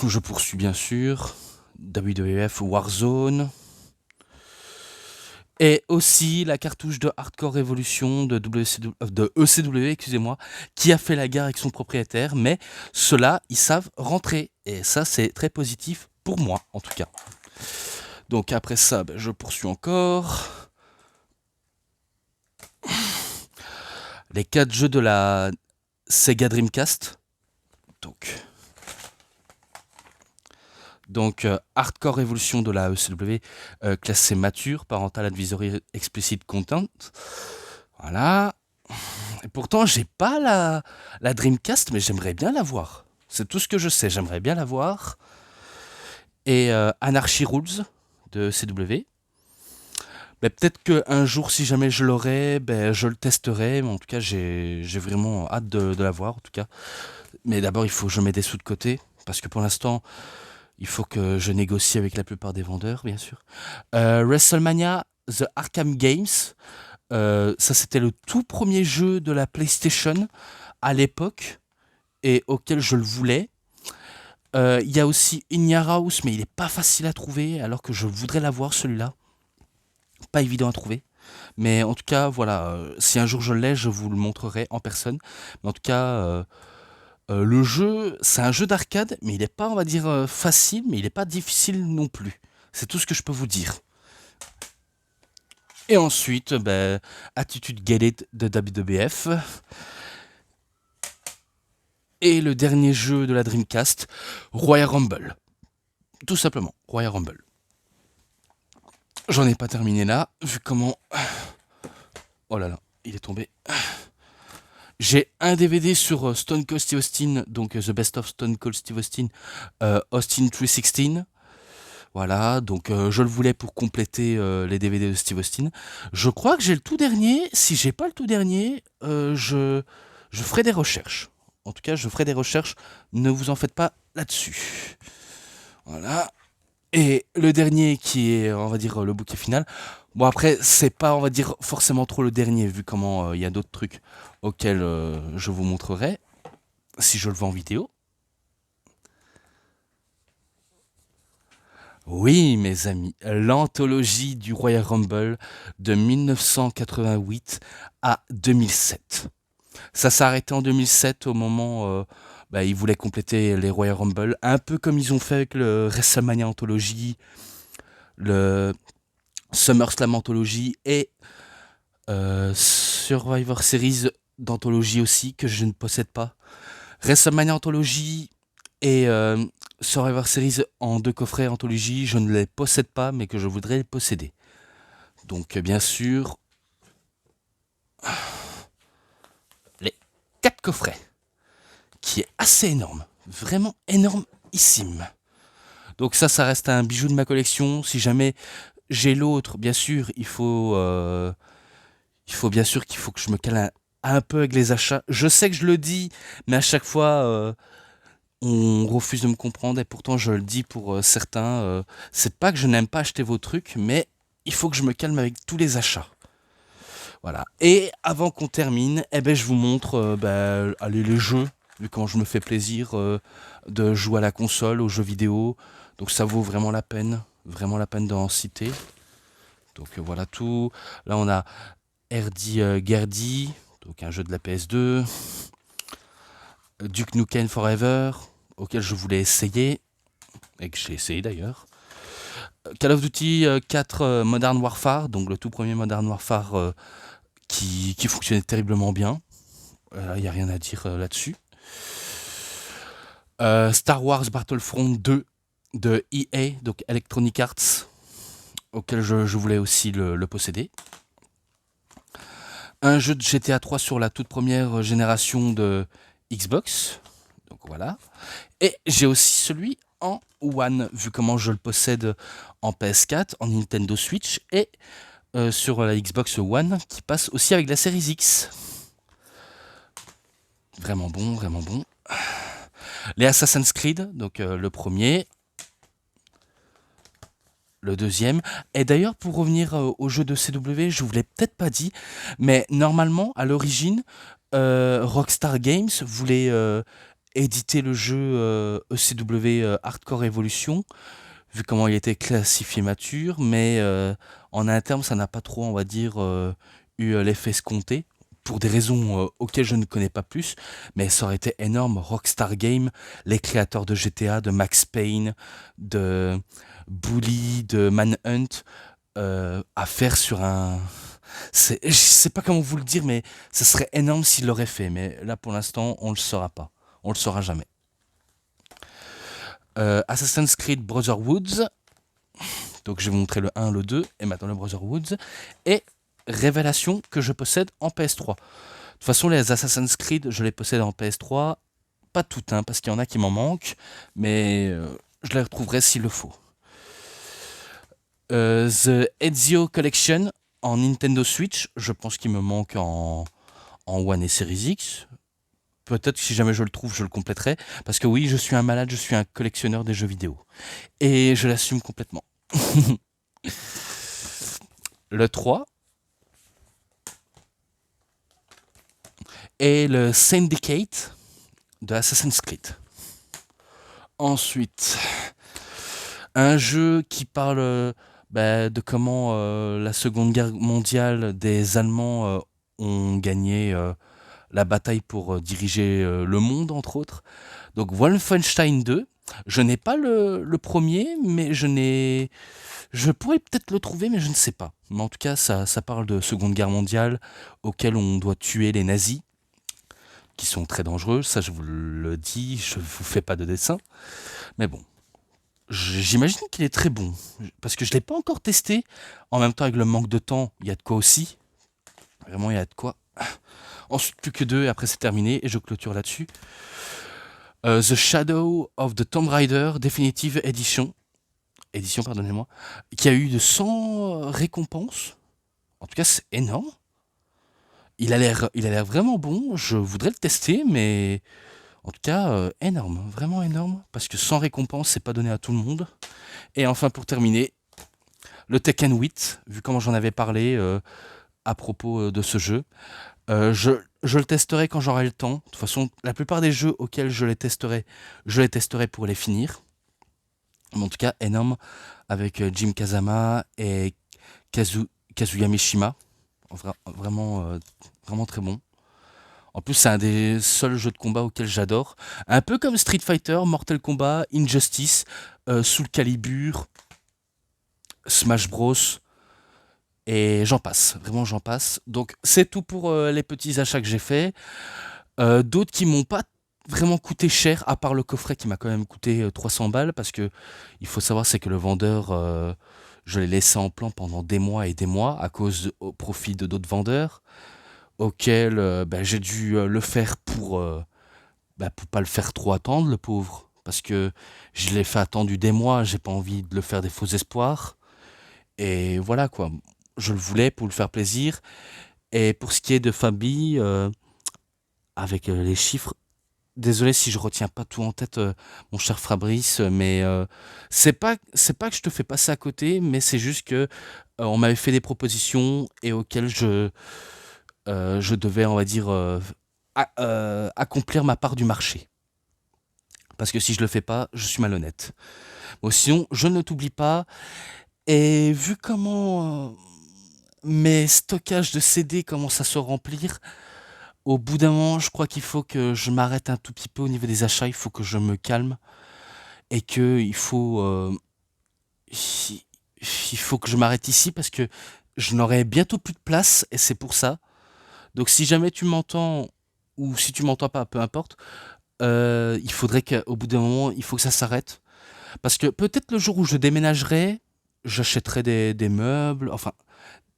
Je poursuis bien sûr. WWF Warzone. Et aussi la cartouche de Hardcore Evolution de ECW, excusez-moi, qui a fait la guerre avec son propriétaire, mais ceux-là, ils savent rentrer. Et ça, c'est très positif pour moi, en tout cas. Donc après ça, ben, je poursuis encore. Les 4 jeux de la Sega Dreamcast. Donc Hardcore Evolution de la ECW, classé mature, Parental Advisory Explicit Content. Voilà. Et pourtant, j'ai pas la Dreamcast, mais j'aimerais bien l'avoir. C'est tout ce que je sais, j'aimerais bien l'avoir. Et Anarchy Rules de CW. Ben, peut-être qu'un jour, si jamais je l'aurai, ben, je le testerai. Mais en tout cas, j'ai vraiment hâte de l'avoir, en tout cas. Mais d'abord, il faut que je mette des sous de côté. Parce que pour l'instant, il faut que je négocie avec la plupart des vendeurs, bien sûr. WrestleMania The Arkham Games. Ça, c'était le tout premier jeu de la PlayStation à l'époque et auquel je le voulais. Il y a aussi In Your House, mais il n'est pas facile à trouver, alors que je voudrais l'avoir, celui-là. Pas évident à trouver. Mais en tout cas, voilà, si un jour je l'ai, je vous le montrerai en personne. Mais en tout cas, le jeu, c'est un jeu d'arcade, mais il n'est pas, on va dire, facile, mais il n'est pas difficile non plus. C'est tout ce que je peux vous dire. Et ensuite, ben, Attitude Get It de WWF. Et le dernier jeu de la Dreamcast, Royal Rumble. Tout simplement, Royal Rumble. J'en ai pas terminé là, vu comment... Oh là là, il est tombé. J'ai un DVD sur Stone Cold Steve Austin, donc The Best of Stone Cold Steve Austin, Austin 316. Voilà, donc je le voulais pour compléter les DVD de Steve Austin. Je crois que j'ai le tout dernier. Si j'ai pas le tout dernier, je ferai des recherches. En tout cas, je ferai des recherches. Ne vous en faites pas là-dessus. Voilà. Et le dernier qui est, on va dire, le bouquet final. Bon, après, c'est pas, on va dire, forcément trop le dernier, vu comment il y a d'autres trucs auxquels je vous montrerai, si je le vois en vidéo. Oui, mes amis, l'anthologie du Royal Rumble de 1988 à 2007. Ça s'est arrêté en 2007 au moment ils voulaient compléter les Royal Rumble, un peu comme ils ont fait avec le WrestleMania Anthology, le SummerSlam Anthology et Survivor Series d'anthologie aussi, que je ne possède pas. WrestleMania Anthology et Survivor Series en 2 coffrets anthologie, je ne les possède pas, mais que je voudrais les posséder. Donc bien sûr, les 4 coffrets, qui est assez énorme, vraiment énormissime. Donc ça reste un bijou de ma collection. Si jamais j'ai l'autre, bien sûr, il faut bien sûr qu'il faut que je me cale un peu avec les achats. Je sais que je le dis, mais à chaque fois, on refuse de me comprendre et pourtant je le dis pour certains. C'est pas que je n'aime pas acheter vos trucs, mais il faut que je me calme avec tous les achats. Voilà. Et avant qu'on termine, je vous montre allez, les jeux, vu quand je me fais plaisir de jouer à la console, aux jeux vidéo. Donc ça vaut vraiment la peine d'en citer. Donc voilà tout. Là on a RD Gerdy, donc un jeu de la PS2. Duke Nukem Forever, auquel je voulais essayer, et que j'ai essayé d'ailleurs. Call of Duty 4 Modern Warfare, donc le tout premier Modern Warfare qui fonctionnait terriblement bien. Il n'y a rien à dire là-dessus. Star Wars Battlefront 2 de EA, donc Electronic Arts, auquel je voulais aussi le posséder. Un jeu de GTA 3 sur la toute première génération de Xbox. Donc voilà. Et j'ai aussi celui en One, vu comment je le possède en PS4, en Nintendo Switch et sur la Xbox One, qui passe aussi avec la série X. Vraiment bon, vraiment bon. Les Assassin's Creed, donc le premier, le deuxième. Et d'ailleurs, pour revenir au jeu de CW, je vous l'ai peut-être pas dit, mais normalement, à l'origine, Rockstar Games voulait édité le jeu ECW Hardcore Evolution, vu comment il était classifié mature, mais en interne, ça n'a pas trop, on va dire, eu l'effet escompté, pour des raisons auxquelles je ne connais pas plus, mais ça aurait été énorme. Rockstar Games, les créateurs de GTA, de Max Payne, de Bully, de Manhunt, à faire sur un... Je sais pas comment vous le dire, mais ça serait énorme s'il l'aurait fait, mais là pour l'instant, on le saura pas. On le saura jamais. Assassin's Creed Brotherhoods, donc je vais vous montrer le 1, le 2 et maintenant le Brotherhoods. Et révélation que je possède en PS3. De toute façon, les Assassin's Creed, je les possède en PS3. Pas toutes, hein, parce qu'il y en a qui m'en manquent, mais je les retrouverai s'il le faut. The Ezio Collection en Nintendo Switch, je pense qu'il me manque en One et Series X. Peut-être que si jamais je le trouve, je le compléterai. Parce que oui, je suis un malade, je suis un collectionneur des jeux vidéo. Et je l'assume complètement. Le 3 et le Syndicate de Assassin's Creed. Ensuite, un jeu qui parle de comment la Seconde Guerre mondiale, des Allemands ont gagné la bataille pour diriger le monde, entre autres. Donc Wolfenstein 2, je n'ai pas le premier, mais je pourrais peut-être le trouver, mais je ne sais pas. Mais en tout cas, ça parle de Seconde Guerre mondiale, auquel on doit tuer les nazis, qui sont très dangereux, ça je vous le dis, je vous fais pas de dessin. Mais bon, j'imagine qu'il est très bon, parce que je ne l'ai pas encore testé. En même temps, avec le manque de temps, il y a de quoi aussi. Vraiment, il y a de quoi. Ensuite, plus que 2, et après c'est terminé, et je clôture là-dessus. The Shadow of the Tomb Raider Definitive Edition, pardonnez-moi, qui a eu de 100 récompenses. En tout cas, c'est énorme. Il a l'air vraiment bon. Je voudrais le tester, mais en tout cas, énorme, vraiment énorme, parce que 100 récompenses, c'est pas donné à tout le monde. Et enfin, pour terminer, le Tekken 8, vu comment j'en avais parlé à propos de ce jeu. Je le testerai quand j'aurai le temps. De toute façon, la plupart des jeux auxquels je les testerai pour les finir. Mais en tout cas, énorme, avec Jim Kazama et Kazuya Mishima. Vraiment, vraiment très bon. En plus, c'est un des seuls jeux de combat auxquels j'adore. Un peu comme Street Fighter, Mortal Kombat, Injustice, Soul Calibur, Smash Bros. Et j'en passe, vraiment j'en passe. Donc c'est tout pour les petits achats que j'ai faits. D'autres qui m'ont pas vraiment coûté cher, à part le coffret qui m'a quand même coûté 300 balles, parce que il faut savoir c'est que le vendeur, je l'ai laissé en plan pendant des mois et des mois, au profit de d'autres vendeurs, auxquels j'ai dû le faire pour pas le faire trop attendre, le pauvre. Parce que je l'ai fait attendre des mois, j'ai pas envie de le faire des faux espoirs. Et voilà quoi, je le voulais pour le faire plaisir. Et pour ce qui est de Fabi, avec les chiffres, désolé si je retiens pas tout en tête, mon cher Fabrice, mais c'est pas que je te fais passer à côté, mais c'est juste que on m'avait fait des propositions et auxquelles je devais, on va dire, accomplir ma part du marché. Parce que si je le fais pas, je suis malhonnête. Bon, sinon, je ne t'oublie pas. Et vu comment mes stockages de CD commencent à se remplir, au bout d'un moment, je crois qu'il faut que je m'arrête un tout petit peu au niveau des achats. Il faut que je me calme et que il faut que je m'arrête ici parce que je n'aurai bientôt plus de place et c'est pour ça. Donc si jamais tu m'entends ou si tu m'entends pas, peu importe, il faudrait qu'au bout d'un moment, il faut que ça s'arrête. Parce que peut-être le jour où je déménagerai, j'achèterai des meubles, enfin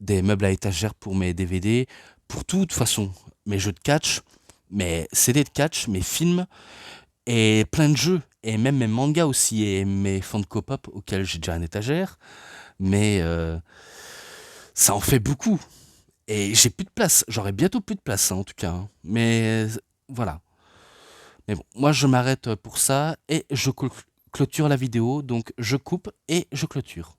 des meubles à étagère pour mes DVD, pour tout, de toute façon, mes jeux de catch, mes CD de catch, mes films, et plein de jeux, et même mes mangas aussi, et mes Funko Pop auxquels j'ai déjà une étagère, mais ça en fait beaucoup. Et j'ai plus de place, j'aurai bientôt plus de place hein, en tout cas, hein. Mais voilà. Mais bon, moi je m'arrête pour ça, et je clôture la vidéo, donc je coupe et je clôture.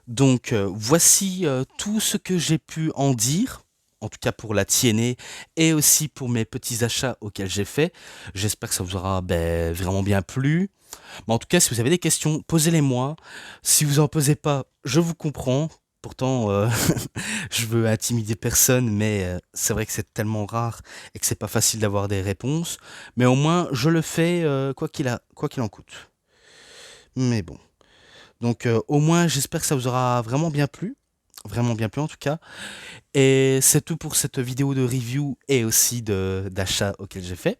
Donc voici tout ce que j'ai pu en dire en tout cas pour la TNA et aussi pour mes petits achats auxquels j'ai fait. J'espère que ça vous aura vraiment bien plu. Mais en tout cas, si vous avez des questions, posez-les-moi. Si vous en posez pas, je vous comprends. Pourtant, je veux intimider personne, mais c'est vrai que c'est tellement rare et que c'est pas facile d'avoir des réponses. Mais au moins, je le fais quoi qu'il en coûte. Mais bon. Donc, au moins, j'espère que ça vous aura vraiment bien plu. Vraiment bien plu en tout cas. Et c'est tout pour cette vidéo de review et aussi d'achat auquel j'ai fait.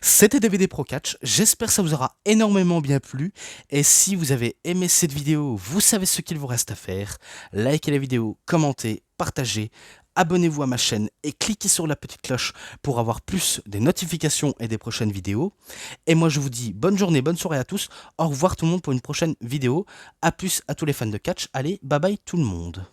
C'était DVD Pro Catch, j'espère que ça vous aura énormément bien plu. Et si vous avez aimé cette vidéo, vous savez ce qu'il vous reste à faire. Likez la vidéo, commentez, partagez, abonnez-vous à ma chaîne et cliquez sur la petite cloche pour avoir plus des notifications et des prochaines vidéos. Et moi je vous dis bonne journée, bonne soirée à tous. Au revoir tout le monde pour une prochaine vidéo. A plus à tous les fans de catch. Allez, bye bye tout le monde.